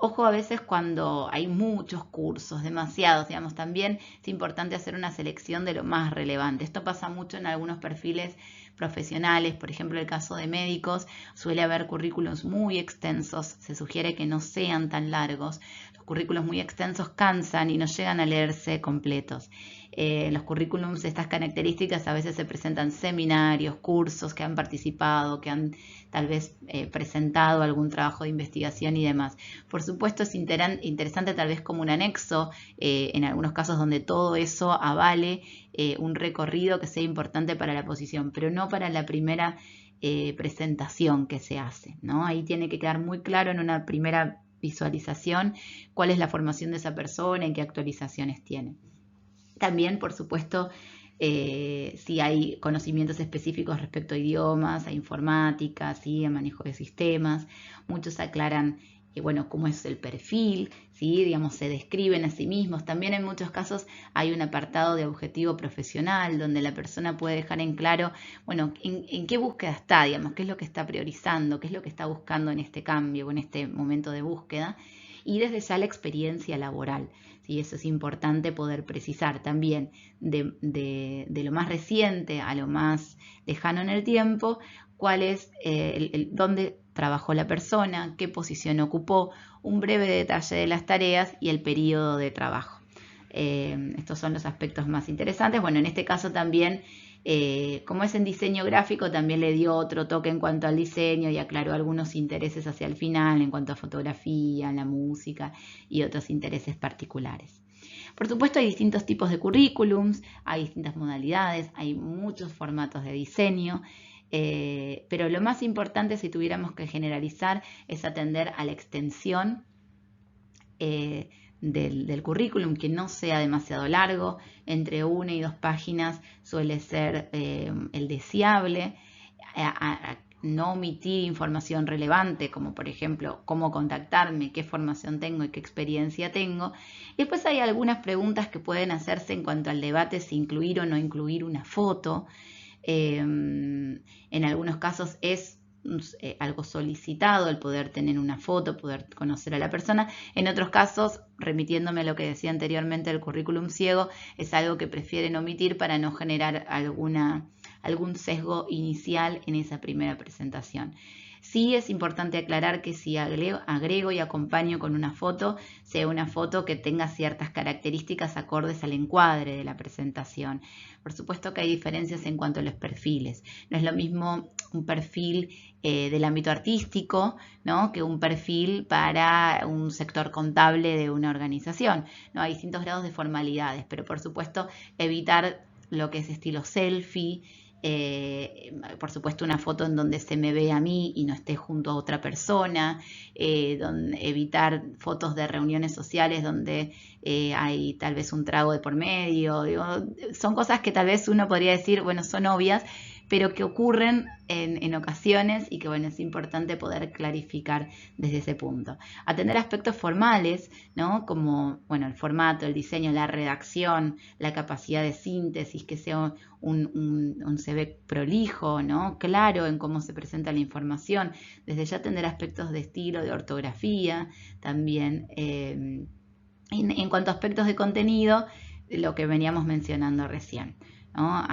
Ojo, a veces cuando hay muchos cursos, demasiados, digamos, también es importante hacer una selección de lo más relevante. Esto pasa mucho en algunos perfiles profesionales, por ejemplo, el caso de médicos, suele haber currículos muy extensos, se sugiere que no sean tan largos. Los currículos muy extensos cansan y no llegan a leerse completos. En los currículums de estas características a veces se presentan seminarios, cursos que han participado, que han tal vez presentado algún trabajo de investigación y demás. Por supuesto, es interesante tal vez como un anexo, en algunos casos donde todo eso avale un recorrido que sea importante para la posición, pero no para la primera presentación que se hace, ¿no? Ahí tiene que quedar muy claro en una primera visualización cuál es la formación de esa persona, en qué actualizaciones tiene. También, por supuesto, si hay conocimientos específicos respecto a idiomas, a informática, ¿sí? A manejo de sistemas. Muchos aclaran bueno, cómo es el perfil, ¿sí? Digamos, se describen a sí mismos. También en muchos casos hay un apartado de objetivo profesional donde la persona puede dejar en claro, bueno, en qué búsqueda está, digamos, qué es lo que está priorizando, qué es lo que está buscando en este cambio o en este momento de búsqueda. y desde ya la experiencia laboral. ¿Sí? Eso es importante poder precisar también de lo más reciente a lo más lejano en el tiempo, cuál es dónde trabajó la persona, qué posición ocupó, un breve detalle de las tareas y el periodo de trabajo. Estos son los aspectos más interesantes. Bueno, en este caso también, como es en diseño gráfico, también le dio otro toque en cuanto al diseño y aclaró algunos intereses hacia el final en cuanto a fotografía, la música y otros intereses particulares. Por supuesto, hay distintos tipos de currículums, hay distintas modalidades, hay muchos formatos de diseño, pero lo más importante, si tuviéramos que generalizar, es atender a la extensión del currículum, que no sea demasiado largo, entre 1 y 2 páginas suele ser el deseable, no omitir información relevante, como por ejemplo cómo contactarme, qué formación tengo y qué experiencia tengo. Y después hay algunas preguntas que pueden hacerse en cuanto al debate si incluir o no incluir una foto. En algunos casos es algo solicitado el poder tener una foto, poder conocer a la persona. En otros casos, remitiéndome a lo que decía anteriormente del currículum ciego, es algo que prefieren omitir para no generar algún sesgo inicial en esa primera presentación. Sí es importante aclarar que si agrego y acompaño con una foto, sea una foto que tenga ciertas características acordes al encuadre de la presentación. Por supuesto que hay diferencias en cuanto a los perfiles. No es lo mismo un perfil del ámbito artístico, ¿no?, que un perfil para un sector contable de una organización, ¿no? Hay distintos grados de formalidades, pero por supuesto evitar lo que es estilo selfie, por supuesto una foto en donde se me ve a mí y no esté junto a otra persona, evitar fotos de reuniones sociales donde hay tal vez un trago de por medio. Digo, son cosas que tal vez uno podría decir, bueno, son obvias, pero que ocurren en ocasiones y que, bueno, es importante poder clarificar desde ese punto. Atender aspectos formales, ¿no?, como, bueno, el formato, el diseño, la redacción, la capacidad de síntesis, que sea un CV prolijo, ¿no?, claro en cómo se presenta la información. Desde ya atender aspectos de estilo, de ortografía, también. En cuanto a aspectos de contenido, lo que veníamos mencionando recién, ¿no?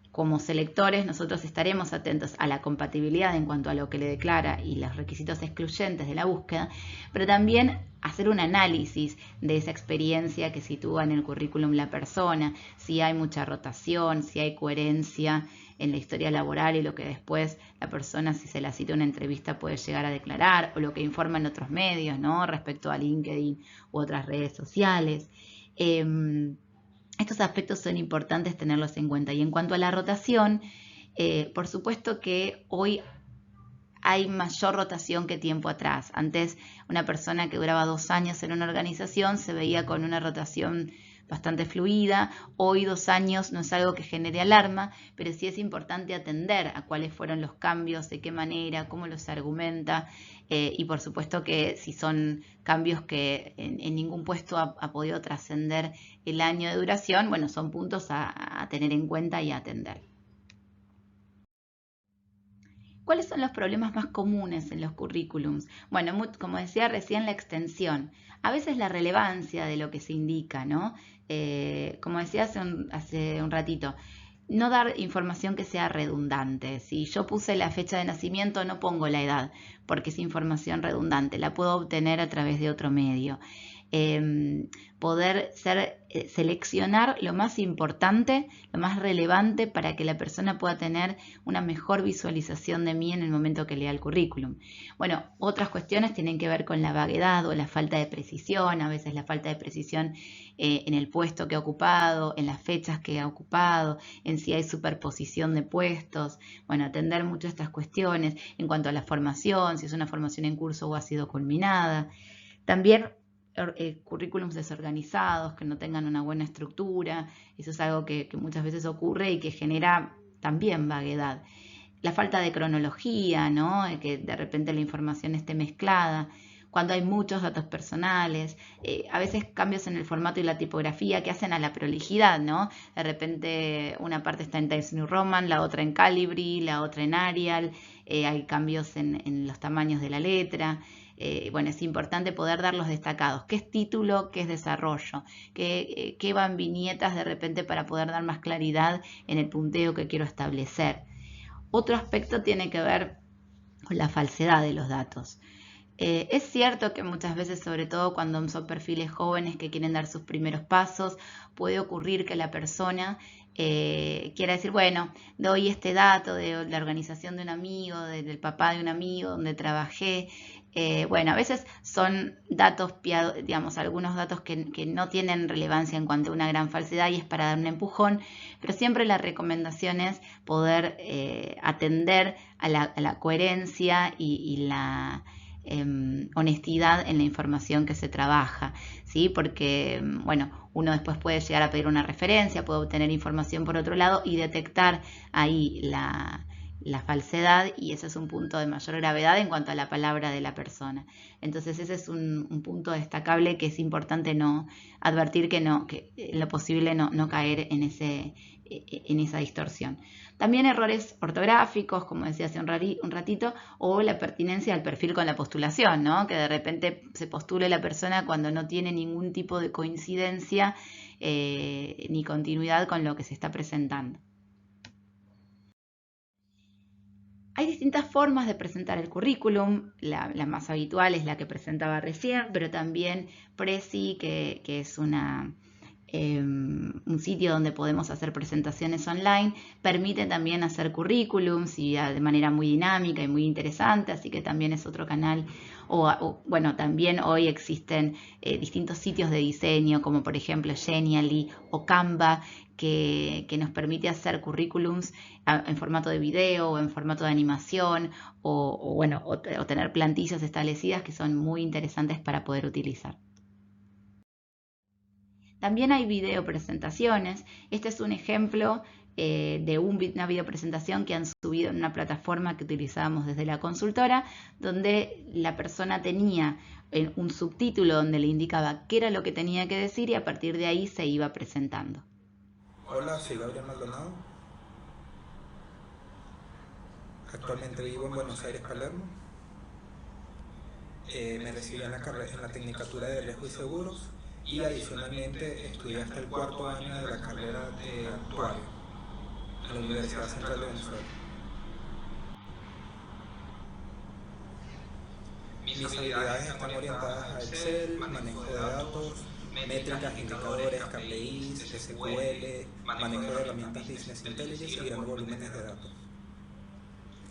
Como selectores, nosotros estaremos atentos a la compatibilidad en cuanto a lo que le declara y los requisitos excluyentes de la búsqueda, pero también hacer un análisis de esa experiencia que sitúa en el currículum la persona, si hay mucha rotación, si hay coherencia en la historia laboral y lo que después la persona, si se la cita en una entrevista, puede llegar a declarar, o lo que informa en otros medios, ¿no?, respecto a LinkedIn u otras redes sociales. Estos aspectos son importantes tenerlos en cuenta. Y en cuanto a la rotación, por supuesto que hoy hay mayor rotación que tiempo atrás. Antes, una persona que duraba 2 años en una organización se veía con una rotación bastante fluida. Hoy 2 años no es algo que genere alarma, pero sí es importante atender a cuáles fueron los cambios, de qué manera, cómo los argumenta, y por supuesto que si son cambios que en ningún puesto ha podido trascender el año de duración, bueno, son puntos a tener en cuenta y a atender. ¿Cuáles son los problemas más comunes en los currículums? Bueno, como decía recién, la extensión. A veces la relevancia de lo que se indica, ¿no? Como decía hace un ratito, no dar información que sea redundante. Si yo puse la fecha de nacimiento, no pongo la edad, porque es información redundante. La puedo obtener a través de otro medio. Poder seleccionar lo más importante, lo más relevante para que la persona pueda tener una mejor visualización de mí en el momento que lea el currículum. Bueno, otras cuestiones tienen que ver con la vaguedad o la falta de precisión, a veces la falta de precisión en el puesto que ha ocupado, en las fechas que ha ocupado, en si hay superposición de puestos. Bueno, atender mucho estas cuestiones en cuanto a la formación, si es una formación en curso o ha sido culminada. También currículums desorganizados, que no tengan una buena estructura. Eso es algo que muchas veces ocurre y que genera también vaguedad. La falta de cronología, ¿no?, que de repente la información esté mezclada. Cuando hay muchos datos personales, a veces cambios en el formato y la tipografía que hacen a la prolijidad, ¿no? De repente una parte está en Times New Roman, la otra en Calibri, la otra en Arial, hay cambios en los tamaños de la letra. Bueno, es importante poder dar los destacados. ¿Qué es título? ¿Qué es desarrollo? ¿Qué van viñetas de repente para poder dar más claridad en el punteo que quiero establecer? Otro aspecto tiene que ver con la falsedad de los datos. Es cierto que muchas veces, sobre todo cuando son perfiles jóvenes que quieren dar sus primeros pasos, puede ocurrir que la persona quiera decir, bueno, doy este dato de la organización de un amigo, del papá de un amigo donde trabajé. Bueno, a veces son datos, digamos, algunos datos que no tienen relevancia en cuanto a una gran falsedad y es para dar un empujón, pero siempre la recomendación es poder atender a la coherencia y la honestidad en la información que se trabaja, ¿sí? Porque, bueno, uno después puede llegar a pedir una referencia, puede obtener información por otro lado y detectar ahí la falsedad, y ese es un punto de mayor gravedad en cuanto a la palabra de la persona. Entonces ese es un punto destacable que es importante no advertir, que en lo posible no caer en esa distorsión. También errores ortográficos, como decía hace un ratito, o la pertinencia al perfil con la postulación, ¿no? Que de repente se postule la persona cuando no tiene ningún tipo de coincidencia ni continuidad con lo que se está presentando. Hay distintas formas de presentar el currículum, la más habitual es la que presentaba recién, pero también Prezi, que es un sitio donde podemos hacer presentaciones online, permite también hacer currículums y de manera muy dinámica y muy interesante, así que también es otro canal. Bueno, también hoy existen distintos sitios de diseño, como por ejemplo Genially o Canva, que nos permite hacer currículums en formato de video o en formato de animación o tener plantillas establecidas que son muy interesantes para poder utilizar. También hay video presentaciones. Este es un ejemplo de una videopresentación que han subido en una plataforma que utilizábamos desde la consultora, donde la persona tenía un subtítulo donde le indicaba qué era lo que tenía que decir y a partir de ahí se iba presentando. Hola, soy Gabriel Maldonado. Actualmente vivo en Buenos Aires, Palermo. Me recibí en la Tecnicatura de Riesgos y Seguros y adicionalmente estudié hasta el 4º año de la carrera de actuario en la Universidad Central de Venezuela. Mis habilidades están orientadas a Excel, manejo de datos, métricas, indicadores, KPIs, SQL, manejo de herramientas Business Intelligence y grandes volúmenes de datos.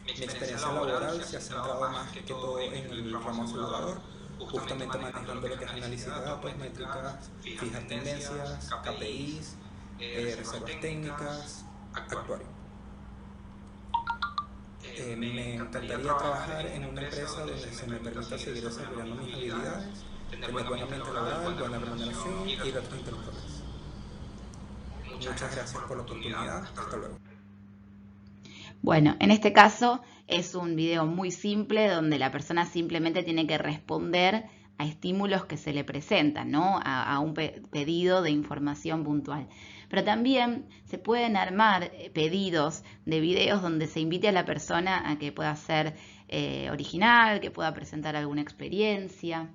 Mi experiencia laboral se ha centrado más que todo en el ramo asegurador, justamente manejando lo que es análisis de datos, métricas, fijar tendencias, KPIs, reservas técnicas, actuario. Me encantaría trabajar en una empresa donde se me permita seguir desarrollando mis habilidades, tener buen ambiente laboral, buena remuneración y datos intelectuales. Muchas gracias por la oportunidad. Hasta luego. Bueno, en este caso es un video muy simple donde la persona simplemente tiene que responder a estímulos que se le presentan, ¿no? A un pedido de información puntual. Pero también se pueden armar pedidos de videos donde se invite a la persona a que pueda ser original, que pueda presentar alguna experiencia.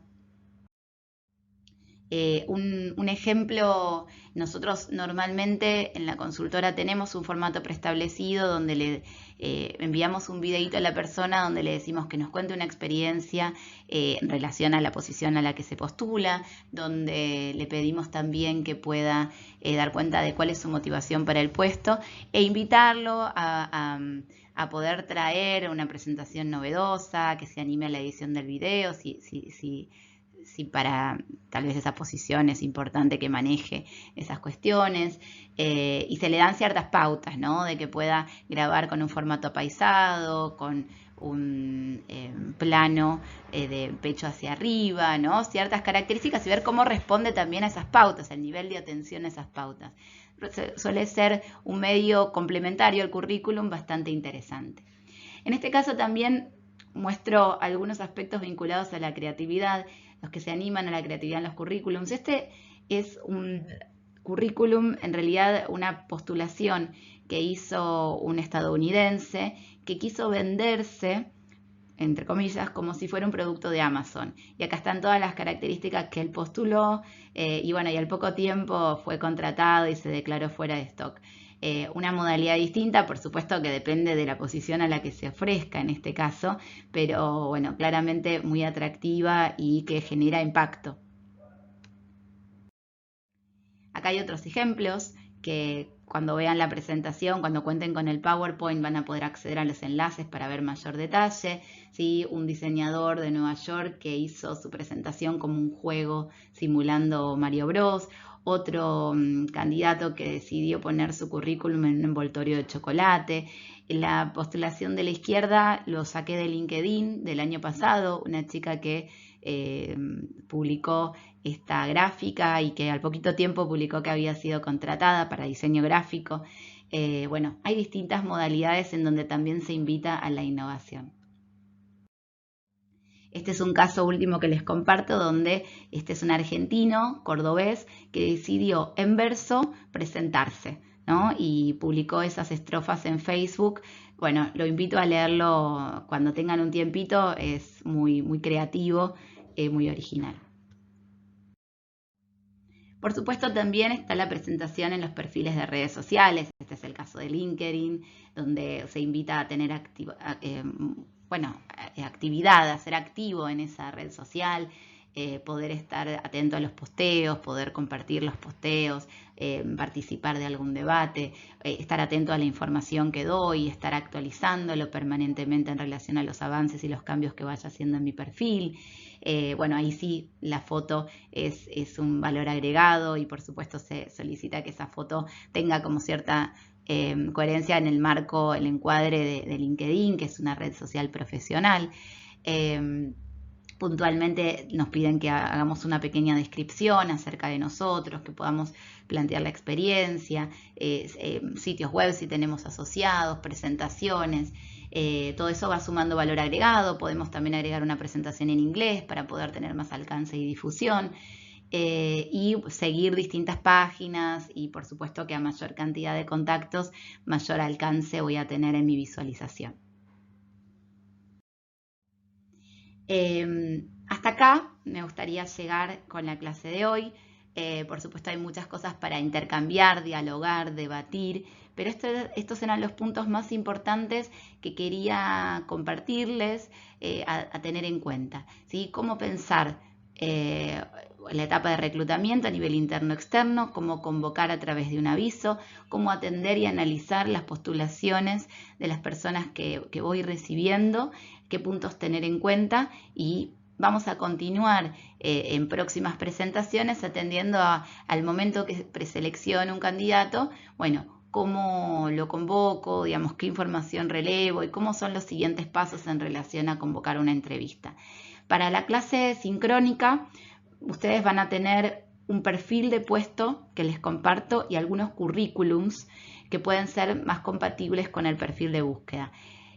Un ejemplo, nosotros normalmente en la consultora tenemos un formato preestablecido donde le enviamos un videito a la persona donde le decimos que nos cuente una experiencia en relación a la posición a la que se postula, donde le pedimos también que pueda dar cuenta de cuál es su motivación para el puesto e invitarlo a poder traer una presentación novedosa, que se anime a la edición del video, si para tal vez esa posición es importante que maneje esas cuestiones, y se le dan ciertas pautas, ¿no? De que pueda grabar con un formato apaisado, con un plano de pecho hacia arriba, ¿no? Ciertas características y ver cómo responde también a esas pautas, el nivel de atención a esas pautas. Suele ser un medio complementario al currículum bastante interesante. En este caso también muestro algunos aspectos vinculados a la creatividad, los que se animan a la creatividad en los currículums. Este es un currículum, en realidad una postulación que hizo un estadounidense que quiso venderse, entre comillas, como si fuera un producto de Amazon. Y acá están todas las características que él postuló y bueno, y al poco tiempo fue contratado y se declaró fuera de stock. Una modalidad distinta, por supuesto que depende de la posición a la que se ofrezca en este caso, pero bueno, claramente muy atractiva y que genera impacto. Acá hay otros ejemplos que cuando vean la presentación, cuando cuenten con el PowerPoint, van a poder acceder a los enlaces para ver mayor detalle. ¿Sí? Un diseñador de Nueva York que hizo su presentación como un juego simulando Mario Bros. Otro candidato que decidió poner su currículum en un envoltorio de chocolate. La postulación de la izquierda lo saqué de LinkedIn del año pasado, una chica que publicó esta gráfica y que al poquito tiempo publicó que había sido contratada para diseño gráfico. Bueno, hay distintas modalidades en donde también se invita a la innovación. Este es un caso último que les comparto donde este es un argentino, cordobés, que decidió en verso presentarse, ¿no? Y publicó esas estrofas en Facebook. Bueno, lo invito a leerlo cuando tengan un tiempito, es muy, muy creativo, muy original. Por supuesto, también está la presentación en los perfiles de redes sociales. Este es el caso de LinkedIn, donde se invita a tener actividad, a ser activo en esa red social, poder estar atento a los posteos, poder compartir los posteos, participar de algún debate, estar atento a la información que doy, estar actualizándolo permanentemente en relación a los avances y los cambios que vaya haciendo en mi perfil. Bueno, ahí sí la foto es un valor agregado y por supuesto se solicita que esa foto tenga como cierta coherencia en el marco, el encuadre de LinkedIn, que es una red social profesional. Puntualmente nos piden que hagamos una pequeña descripción acerca de nosotros, que podamos plantear la experiencia, sitios web si tenemos asociados, presentaciones. Todo eso va sumando valor agregado. Podemos también agregar una presentación en inglés para poder tener más alcance y difusión. Y seguir distintas páginas y por supuesto que a mayor cantidad de contactos, mayor alcance voy a tener en mi visualización. Hasta acá me gustaría llegar con la clase de hoy. Por supuesto hay muchas cosas para intercambiar, dialogar, debatir, pero estos eran los puntos más importantes que quería compartirles a tener en cuenta, ¿sí? Cómo pensar la etapa de reclutamiento a nivel interno-externo, cómo convocar a través de un aviso, cómo atender y analizar las postulaciones de las personas que voy recibiendo, qué puntos tener en cuenta y vamos a continuar en próximas presentaciones atendiendo al momento que preselecciono un candidato, bueno, cómo lo convoco, digamos, qué información relevo y cómo son los siguientes pasos en relación a convocar una entrevista. Para la clase sincrónica, ustedes van a tener un perfil de puesto que les comparto y algunos currículums que pueden ser más compatibles con el perfil de búsqueda.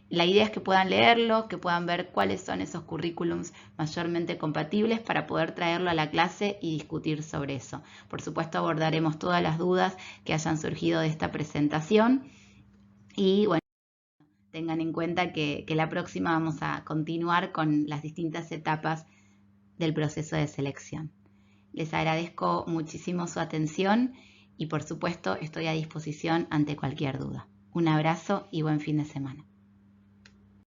La idea es que puedan leerlo, que puedan ver cuáles son esos currículums mayormente compatibles para poder traerlo a la clase y discutir sobre eso. Por supuesto, abordaremos todas las dudas que hayan surgido de esta presentación y bueno, tengan en cuenta que la próxima vamos a continuar con las distintas etapas del proceso de selección. Les agradezco muchísimo su atención y por supuesto estoy a disposición ante cualquier duda. Un abrazo y buen fin de semana.